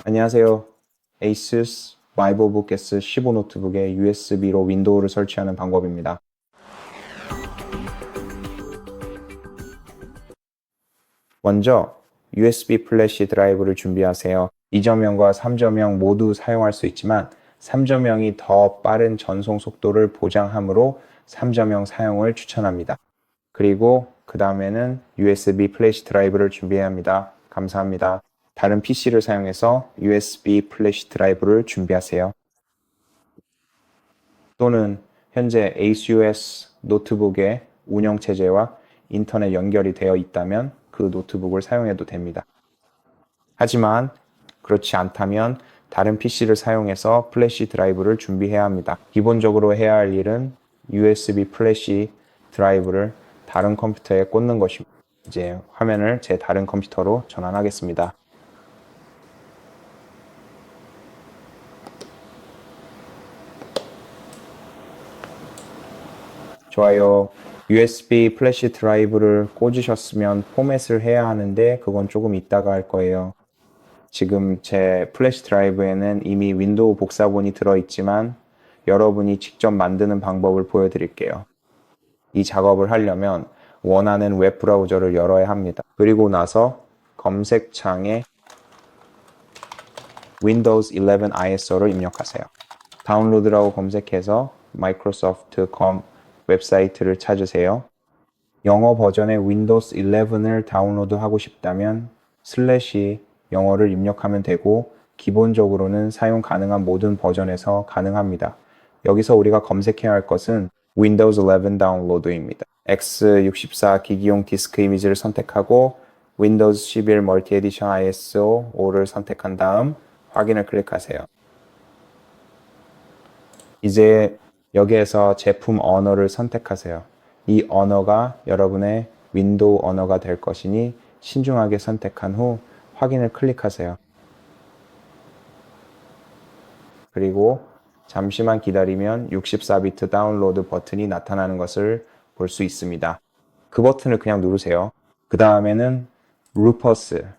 안녕하세요. ASUS VivoBook S15 노트북에 USB로 윈도우를 설치하는 방법입니다. 먼저 USB 플래시 드라이브를 준비하세요. 2.0과 3.0 모두 사용할 수 있지만 3.0이 더 빠른 전송 속도를 보장하므로 3.0 사용을 추천합니다. 그리고 그 다음에는 USB 플래시 드라이브를 준비해야 합니다. 감사합니다. 다른 PC를 사용해서 USB 플래시 드라이브를 준비하세요. 또는 현재 ASUS 노트북의 운영체제와 인터넷 연결이 되어 있다면 그 노트북을 사용해도 됩니다. 하지만 그렇지 않다면 다른 PC를 사용해서 플래시 드라이브를 준비해야 합니다. 기본적으로 해야 할 일은 USB 플래시 드라이브를 다른 컴퓨터에 꽂는 것입니다. 이제 화면을 제 다른 컴퓨터로 전환하겠습니다. 좋아요. USB 플래시 드라이브를 꽂으셨으면 포맷을 해야 하는데 그건 조금 이따가 할 거예요. 지금 제 플래시 드라이브에는 이미 윈도우 복사본이 들어있지만 여러분이 직접 만드는 방법을 보여드릴게요. 이 작업을 하려면 원하는 웹브라우저를 열어야 합니다. 그리고 나서 검색창에 Windows 11 ISO를 입력하세요. 다운로드라고 검색해서 마이크로소프트.com 웹사이트를 찾으세요. 영어 버전의 윈도우스 11을 다운로드하고 싶다면 슬래시 영어를 입력하면 되고 기본적으로는 사용 가능한 모든 버전에서 가능합니다. 여기서 우리가 검색해야 할 것은 Windows 11 다운로드입니다. X64 기기용 디스크 이미지를 선택하고 Windows 11 멀티 에디션 ISO 5를 선택한 다음 확인을 클릭하세요. 이제 여기에서 제품 언어를 선택하세요. 이 언어가 여러분의 윈도우 언어가 될 것이니 신중하게 선택한 후 확인을 클릭하세요. 그리고 잠시만 기다리면 64비트 다운로드 버튼이 나타나는 것을 볼 수 있습니다. 그 버튼을 그냥 누르세요. 그 다음에는 Rufus라는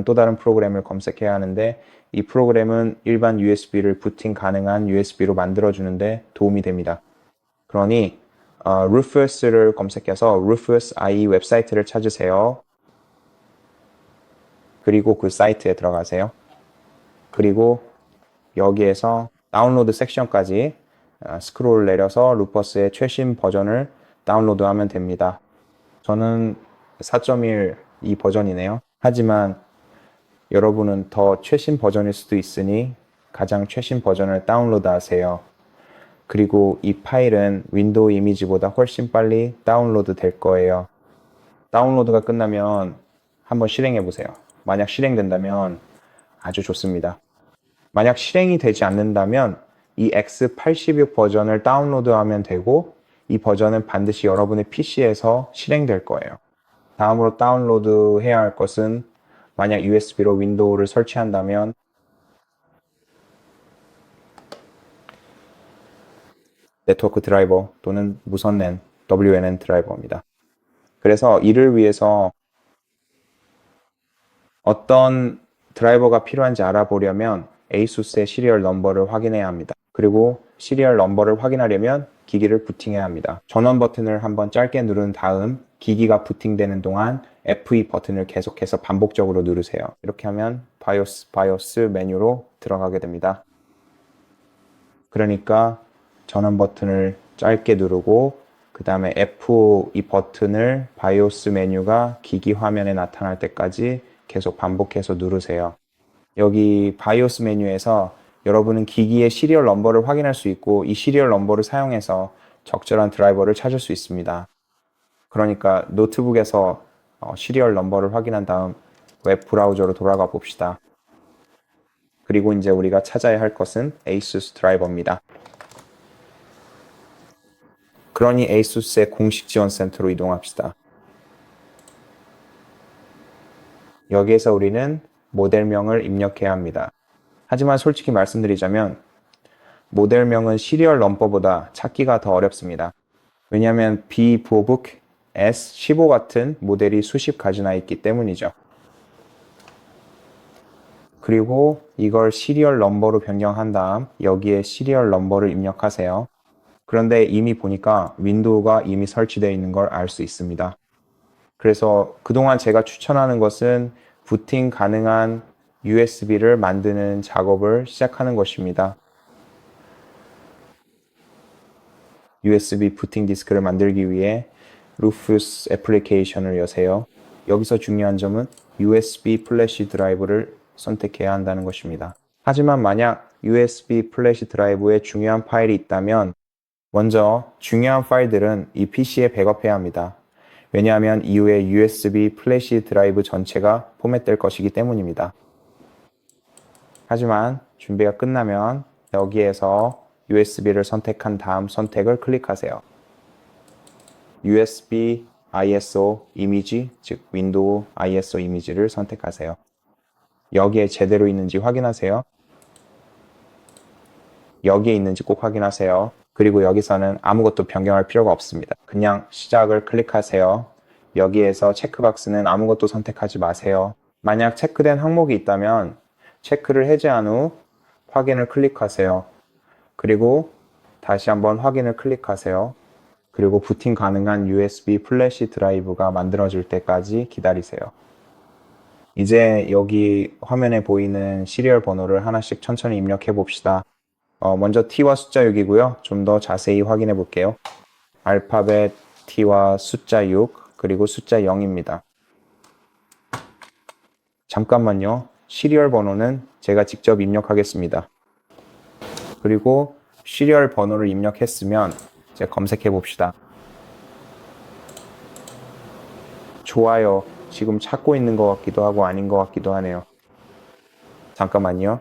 또 다른 프로그램을 검색해야 하는데 이 프로그램은 일반 USB를 부팅 가능한 USB로 만들어주는데 도움이 됩니다. 그러니 Rufus를 검색해서 Rufus IE 웹사이트를 찾으세요. 그리고 그 사이트에 들어가세요. 그리고 여기에서 다운로드 섹션까지 스크롤 내려서 루퍼스의 최신 버전을 다운로드하면 됩니다. 저는 4.1 이 버전이네요. 하지만 여러분은 더 최신 버전일 수도 있으니 가장 최신 버전을 다운로드 하세요. 그리고 이 파일은 윈도우 이미지보다 훨씬 빨리 다운로드 될 거예요. 다운로드가 끝나면 한번 실행해 보세요. 만약 실행된다면 아주 좋습니다. 만약 실행이 되지 않는다면 이 X86 버전을 다운로드하면 되고 이 버전은 반드시 여러분의 PC에서 실행될 거예요. 다음으로 다운로드 해야 할 것은 만약 USB로 윈도우를 설치한다면 네트워크 드라이버 또는 무선 랜, WLAN 드라이버입니다. 그래서 이를 위해서 어떤 드라이버가 필요한지 알아보려면 ASUS의 시리얼 넘버를 확인해야 합니다. 그리고 시리얼 넘버를 확인하려면 기기를 부팅해야 합니다. 전원 버튼을 한번 짧게 누른 다음 기기가 부팅되는 동안 F2 버튼을 계속해서 반복적으로 누르세요. 이렇게 하면 BIOS 메뉴로 들어가게 됩니다. 그러니까 전원 버튼을 짧게 누르고 그 다음에 F2 버튼을 BIOS 메뉴가 기기 화면에 나타날 때까지 계속 반복해서 누르세요. 여기 BIOS 메뉴에서 여러분은 기기의 시리얼 넘버를 확인할 수 있고 이 시리얼 넘버를 사용해서 적절한 드라이버를 찾을 수 있습니다. 그러니까 노트북에서 시리얼 넘버를 확인한 다음 웹 브라우저로 돌아가 봅시다. 그리고 이제 우리가 찾아야 할 것은 ASUS 드라이버입니다. 그러니 ASUS의 공식 지원 센터로 이동합시다. 여기에서 우리는 모델명을 입력해야 합니다. 하지만 솔직히 말씀드리자면 모델명은 시리얼 넘버보다 찾기가 더 어렵습니다. 왜냐하면 VivoBook S15 같은 모델이 수십 가지나 있기 때문이죠. 그리고 이걸 시리얼 넘버로 변경한 다음 여기에 시리얼 넘버를 입력하세요. 그런데 이미 보니까 윈도우가 이미 설치되어 있는 걸 알 수 있습니다. 그래서 그동안 제가 추천하는 것은 부팅 가능한 USB를 만드는 작업을 시작하는 것입니다. USB 부팅 디스크를 만들기 위해 루푸스 애플리케이션을 여세요. 여기서 중요한 점은 USB 플래시 드라이브를 선택해야 한다는 것입니다. 하지만 만약 USB 플래시 드라이브에 중요한 파일이 있다면 먼저 중요한 파일들은 이 PC에 백업해야 합니다. 왜냐하면 이후에 USB 플래시 드라이브 전체가 포맷될 것이기 때문입니다. 하지만 준비가 끝나면 여기에서 USB를 선택한 다음 선택을 클릭하세요. USB ISO 이미지, 즉 윈도우 ISO 이미지를 선택하세요. 여기에 제대로 있는지 확인하세요. 여기에 있는지 꼭 확인하세요. 그리고 여기서는 아무것도 변경할 필요가 없습니다. 그냥 시작을 클릭하세요. 여기에서 체크박스는 아무것도 선택하지 마세요. 만약 체크된 항목이 있다면 체크를 해제한 후 확인을 클릭하세요. 그리고 다시 한번 확인을 클릭하세요. 그리고 부팅 가능한 USB 플래시 드라이브가 만들어질 때까지 기다리세요. 이제 여기 화면에 보이는 시리얼 번호를 하나씩 천천히 입력해 봅시다. 먼저 T와 숫자 6이고요. 좀 더 자세히 확인해 볼게요. 알파벳 T와 숫자 6, 그리고 숫자 0입니다. 잠깐만요. 시리얼 번호는 제가 직접 입력하겠습니다. 그리고 시리얼 번호를 입력했으면 이제 검색해 봅시다. 좋아요. 지금 찾고 있는 것 같기도 하고 아닌 것 같기도 하네요. 잠깐만요.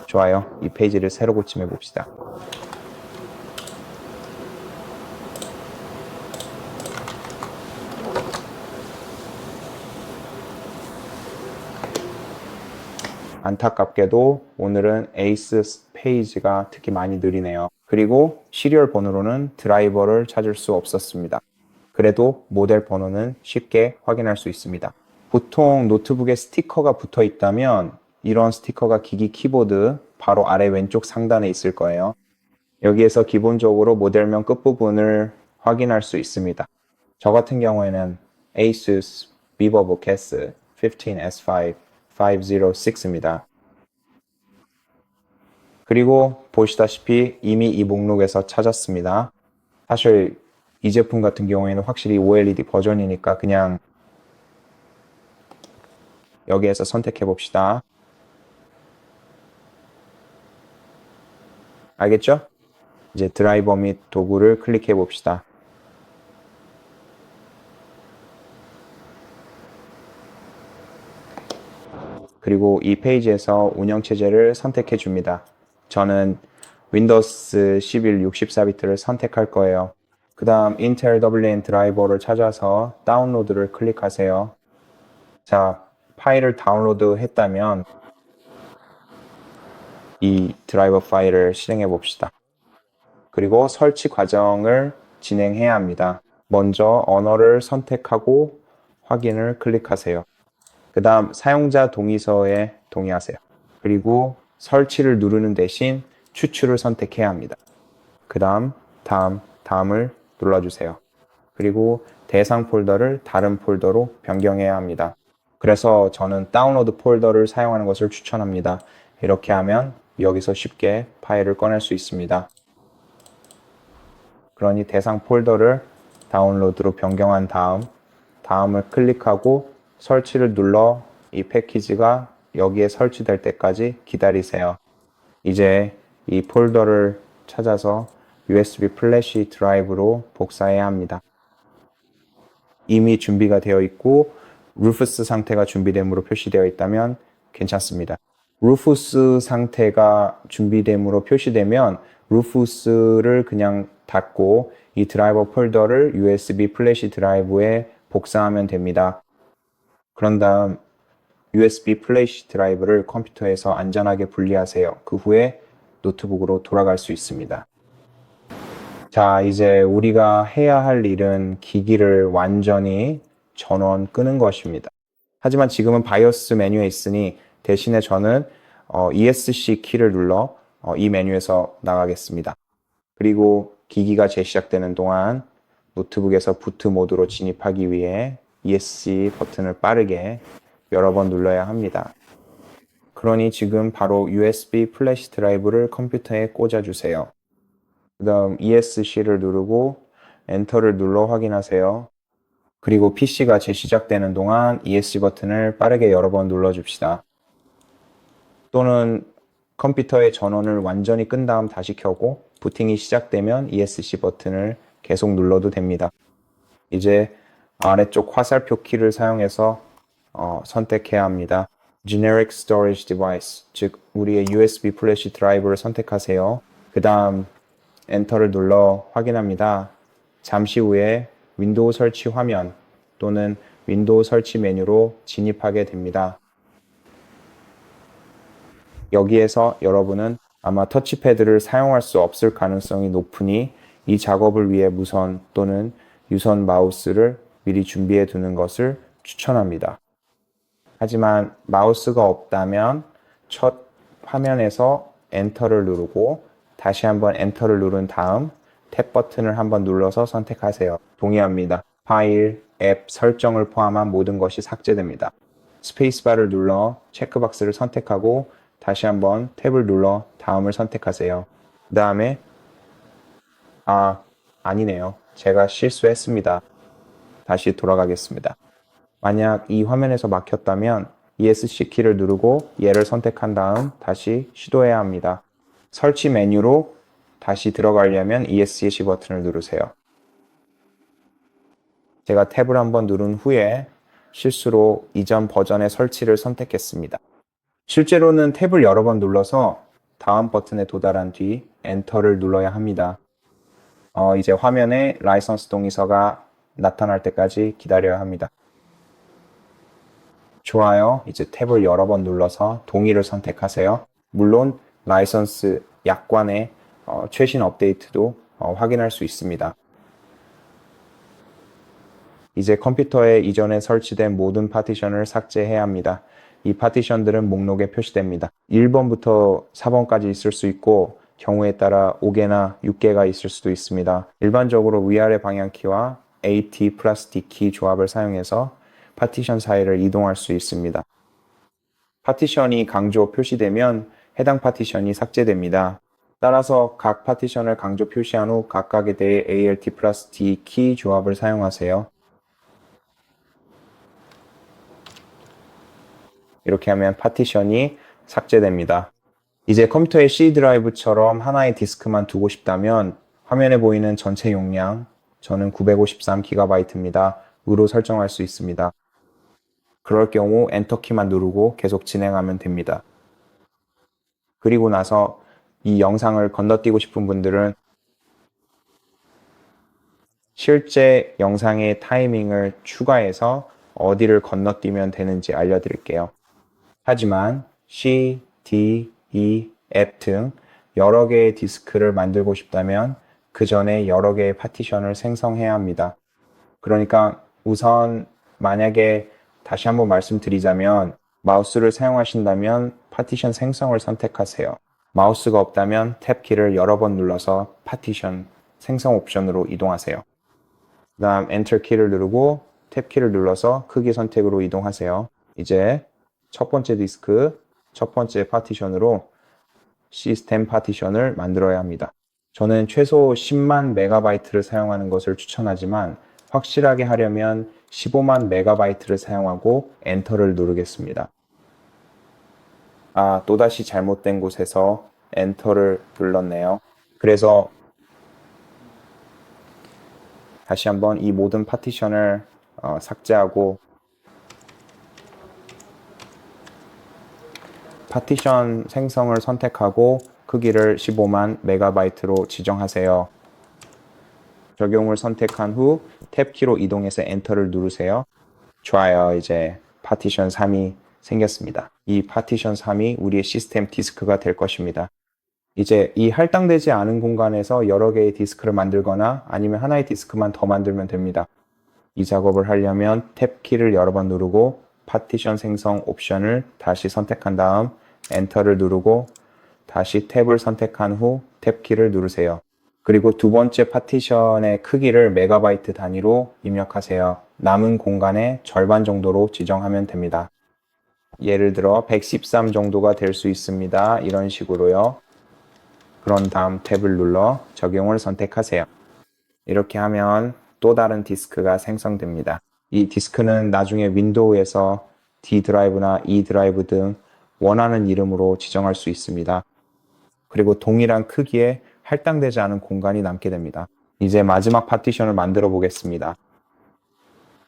좋아요. 이 페이지를 새로 고침해 봅시다. 안타깝게도 오늘은 에이스 페이지가 특히 많이 느리네요. 그리고 시리얼 번호로는 드라이버를 찾을 수 없었습니다. 그래도 모델 번호는 쉽게 확인할 수 있습니다. 보통 노트북에 스티커가 붙어 있다면 이런 스티커가 기기 키보드 바로 아래 왼쪽 상단에 있을 거예요. 여기에서 기본적으로 모델명 끝부분을 확인할 수 있습니다. 저 같은 경우에는 ASUS VivoBook 15S5 506입니다. 그리고 보시다시피 이미 이 목록에서 찾았습니다. 사실 이 제품 같은 경우에는 확실히 OLED 버전이니까 그냥 여기에서 선택해 봅시다. 알겠죠? 이제 드라이버 및 도구를 클릭해 봅시다. 그리고 이 페이지에서 운영체제를 선택해 줍니다. 저는 윈도우스 11 64비트를 선택할 거예요. 그 다음 인텔 WN 드라이버를 찾아서 다운로드를 클릭하세요. 자, 파일을 다운로드 했다면 이 드라이버 파일을 실행해 봅시다. 그리고 설치 과정을 진행해야 합니다. 먼저 언어를 선택하고 확인을 클릭하세요. 그 다음 사용자 동의서에 동의하세요. 그리고 설치를 누르는 대신 추출을 선택해야 합니다. 그 다음 다음을 눌러주세요. 그리고 대상 폴더를 다른 폴더로 변경해야 합니다. 그래서 저는 다운로드 폴더를 사용하는 것을 추천합니다. 이렇게 하면 여기서 쉽게 파일을 꺼낼 수 있습니다. 그러니 대상 폴더를 다운로드로 변경한 다음을 클릭하고 설치를 눌러 이 패키지가 여기에 설치될 때까지 기다리세요. 이제 이 폴더를 찾아서 USB 플래시 드라이브로 복사해야 합니다. 이미 준비가 되어 있고 루푸스 상태가 준비됨으로 표시되어 있다면 괜찮습니다. 루푸스 상태가 준비됨으로 표시되면 루푸스를 그냥 닫고 이 드라이버 폴더를 USB 플래시 드라이브에 복사하면 됩니다. 그런 다음 USB 플래시 드라이브를 컴퓨터에서 안전하게 분리하세요. 그 후에 노트북으로 돌아갈 수 있습니다. 자, 이제 우리가 해야 할 일은 기기를 완전히 전원 끄는 것입니다. 하지만 지금은 바이오스 메뉴에 있으니 대신에 저는 ESC 키를 눌러 이 메뉴에서 나가겠습니다. 그리고 기기가 재시작되는 동안 노트북에서 부트 모드로 진입하기 위해 ESC 버튼을 빠르게 여러 번 눌러야 합니다. 그러니 지금 바로 USB 플래시 드라이브를 컴퓨터에 꽂아주세요. 그 다음 ESC를 누르고 엔터를 눌러 확인하세요. 그리고 PC가 재시작되는 동안 ESC 버튼을 빠르게 여러 번 눌러줍시다. 또는 컴퓨터의 전원을 완전히 끈 다음 다시 켜고 부팅이 시작되면 ESC 버튼을 계속 눌러도 됩니다. 이제 아래쪽 화살표 키를 사용해서 선택해야 합니다. Generic Storage Device, 즉 우리의 USB 플래시 드라이브를 선택하세요. 그 다음 엔터를 눌러 확인합니다. 잠시 후에 윈도우 설치 화면 또는 윈도우 설치 메뉴로 진입하게 됩니다. 여기에서 여러분은 아마 터치패드를 사용할 수 없을 가능성이 높으니 이 작업을 위해 무선 또는 유선 마우스를 미리 준비해 두는 것을 추천합니다. 하지만 마우스가 없다면 첫 화면에서 엔터를 누르고 다시 한번 엔터를 누른 다음 탭 버튼을 한번 눌러서 선택하세요. 동의합니다. 파일, 앱, 설정을 포함한 모든 것이 삭제됩니다. 스페이스바를 눌러 체크박스를 선택하고 다시 한번 탭을 눌러 다음을 선택하세요. 그 다음에 아니네요. 제가 실수했습니다. 다시 돌아가겠습니다. 만약 이 화면에서 막혔다면 ESC 키를 누르고 얘를 선택한 다음 다시 시도해야 합니다. 설치 메뉴로 다시 들어가려면 ESC 버튼을 누르세요. 제가 탭을 한번 누른 후에 실수로 이전 버전의 설치를 선택했습니다. 실제로는 탭을 여러 번 눌러서 다음 버튼에 도달한 뒤 엔터를 눌러야 합니다. 이제 화면에 라이선스 동의서가 나타날 때까지 기다려야 합니다. 좋아요. 이제 탭을 여러 번 눌러서 동의를 선택하세요. 물론 라이선스 약관의 최신 업데이트도 확인할 수 있습니다. 이제 컴퓨터에 이전에 설치된 모든 파티션을 삭제해야 합니다. 이 파티션들은 목록에 표시됩니다. 1번부터 4번까지 있을 수 있고 경우에 따라 5개나 6개가 있을 수도 있습니다. 일반적으로 위아래 방향키와 AT 플러스 D키 조합을 사용해서 파티션 사이를 이동할 수 있습니다. 파티션이 강조 표시되면 해당 파티션이 삭제됩니다. 따라서 각 파티션을 강조 표시한 후 각각에 대해 ALT 플러스 D 키 조합을 사용하세요. 이렇게 하면 파티션이 삭제됩니다. 이제 컴퓨터의 C 드라이브처럼 하나의 디스크만 두고 싶다면 화면에 보이는 전체 용량, 저는 953GB입니다. 으로 설정할 수 있습니다. 그럴 경우 엔터키만 누르고 계속 진행하면 됩니다. 그리고 나서 이 영상을 건너뛰고 싶은 분들은 실제 영상의 타이밍을 추가해서 어디를 건너뛰면 되는지 알려드릴게요. 하지만 C, D, E, F 등 여러 개의 디스크를 만들고 싶다면 그 전에 여러 개의 파티션을 생성해야 합니다. 그러니까 우선 만약에 다시 한번 말씀드리자면 마우스를 사용하신다면 파티션 생성을 선택하세요. 마우스가 없다면 탭키를 여러 번 눌러서 파티션 생성 옵션으로 이동하세요. 그 다음 엔터 키를 누르고 탭키를 눌러서 크기 선택으로 이동하세요. 이제 첫 번째 디스크, 첫 번째 파티션으로 시스템 파티션을 만들어야 합니다. 저는 최소 10만 메가바이트를 사용하는 것을 추천하지만 확실하게 하려면 15만 메가바이트를 사용하고 엔터를 누르겠습니다. 또다시 잘못된 곳에서 엔터를 눌렀네요. 그래서 다시 한번 이 모든 파티션을 삭제하고 파티션 생성을 선택하고 크기를 15만 메가바이트로 지정하세요. 적용을 선택한 후 탭키로 이동해서 엔터를 누르세요. 좋아요. 이제 파티션 3이 생겼습니다. 이 파티션 3이 우리의 시스템 디스크가 될 것입니다. 이제 이 할당되지 않은 공간에서 여러 개의 디스크를 만들거나 아니면 하나의 디스크만 더 만들면 됩니다. 이 작업을 하려면 탭 키를 여러 번 누르고 파티션 생성 옵션을 다시 선택한 다음 엔터를 누르고 다시 탭을 선택한 후 탭 키를 누르세요. 그리고 두 번째 파티션의 크기를 메가바이트 단위로 입력하세요. 남은 공간의 절반 정도로 지정하면 됩니다. 예를 들어 113 정도가 될 수 있습니다. 이런 식으로요. 그런 다음 탭을 눌러 적용을 선택하세요. 이렇게 하면 또 다른 디스크가 생성됩니다. 이 디스크는 나중에 윈도우에서 D 드라이브나 E 드라이브 등 원하는 이름으로 지정할 수 있습니다. 그리고 동일한 크기의 할당되지 않은 공간이 남게 됩니다. 이제 마지막 파티션을 만들어 보겠습니다.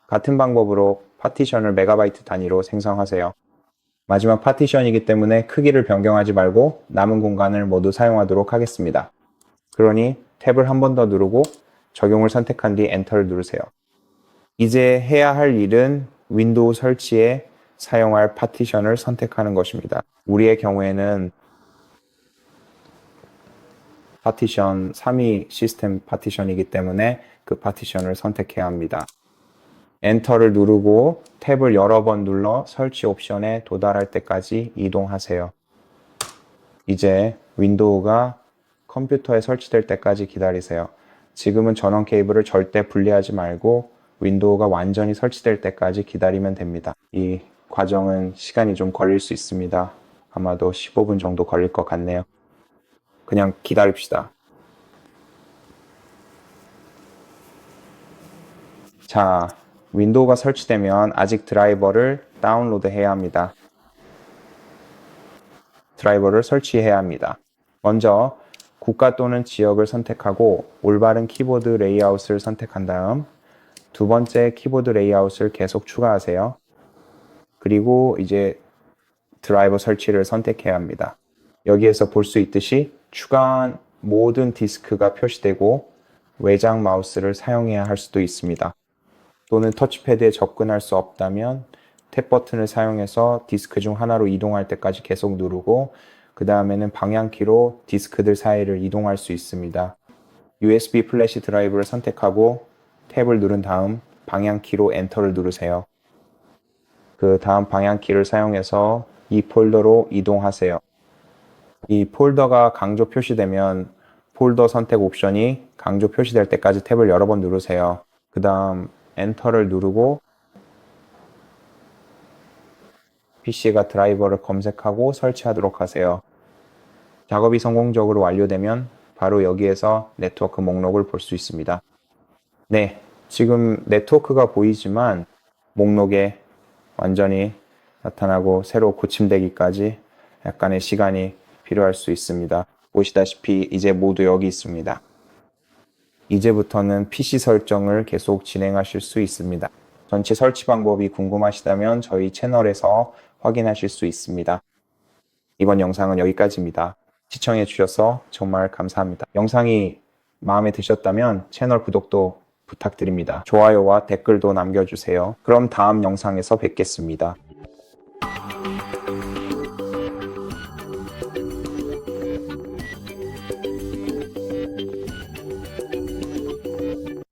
같은 방법으로 파티션을 메가바이트 단위로 생성하세요. 마지막 파티션이기 때문에 크기를 변경하지 말고 남은 공간을 모두 사용하도록 하겠습니다. 그러니 탭을 한 번 더 누르고 적용을 선택한 뒤 엔터를 누르세요. 이제 해야 할 일은 윈도우 설치에 사용할 파티션을 선택하는 것입니다. 우리의 경우에는 파티션 3위 시스템 파티션이기 때문에 그 파티션을 선택해야 합니다. 엔터를 누르고 탭을 여러 번 눌러 설치 옵션에 도달할 때까지 이동하세요. 이제 윈도우가 컴퓨터에 설치될 때까지 기다리세요. 지금은 전원 케이블을 절대 분리하지 말고 윈도우가 완전히 설치될 때까지 기다리면 됩니다. 이 과정은 시간이 좀 걸릴 수 있습니다. 아마도 15분 정도 걸릴 것 같네요. 그냥 기다립시다. 자, 윈도우가 설치되면 아직 드라이버를 다운로드 해야 합니다. 드라이버를 설치해야 합니다. 먼저 국가 또는 지역을 선택하고 올바른 키보드 레이아웃을 선택한 다음 두 번째 키보드 레이아웃을 계속 추가하세요. 그리고 이제 드라이버 설치를 선택해야 합니다. 여기에서 볼 수 있듯이 추가한 모든 디스크가 표시되고 외장 마우스를 사용해야 할 수도 있습니다. 또는 터치패드에 접근할 수 없다면 탭 버튼을 사용해서 디스크 중 하나로 이동할 때까지 계속 누르고 그 다음에는 방향키로 디스크들 사이를 이동할 수 있습니다. USB 플래시 드라이브를 선택하고 탭을 누른 다음 방향키로 엔터를 누르세요. 그 다음 방향키를 사용해서 이 폴더로 이동하세요. 이 폴더가 강조 표시되면 폴더 선택 옵션이 강조 표시될 때까지 탭을 여러 번 누르세요. 그 다음 엔터를 누르고 PC가 드라이버를 검색하고 설치하도록 하세요. 작업이 성공적으로 완료되면 바로 여기에서 네트워크 목록을 볼 수 있습니다. 네, 지금 네트워크가 보이지만 목록에 완전히 나타나고 새로 고침되기까지 약간의 시간이 필요할 수 있습니다. 보시다시피 이제 모두 여기 있습니다. 이제부터는 PC 설정을 계속 진행하실 수 있습니다. 전체 설치 방법이 궁금하시다면 저희 채널에서 확인하실 수 있습니다. 이번 영상은 여기까지입니다. 시청해 주셔서 정말 감사합니다. 영상이 마음에 드셨다면 채널 구독도 부탁드립니다. 좋아요와 댓글도 남겨주세요. 그럼 다음 영상에서 뵙겠습니다.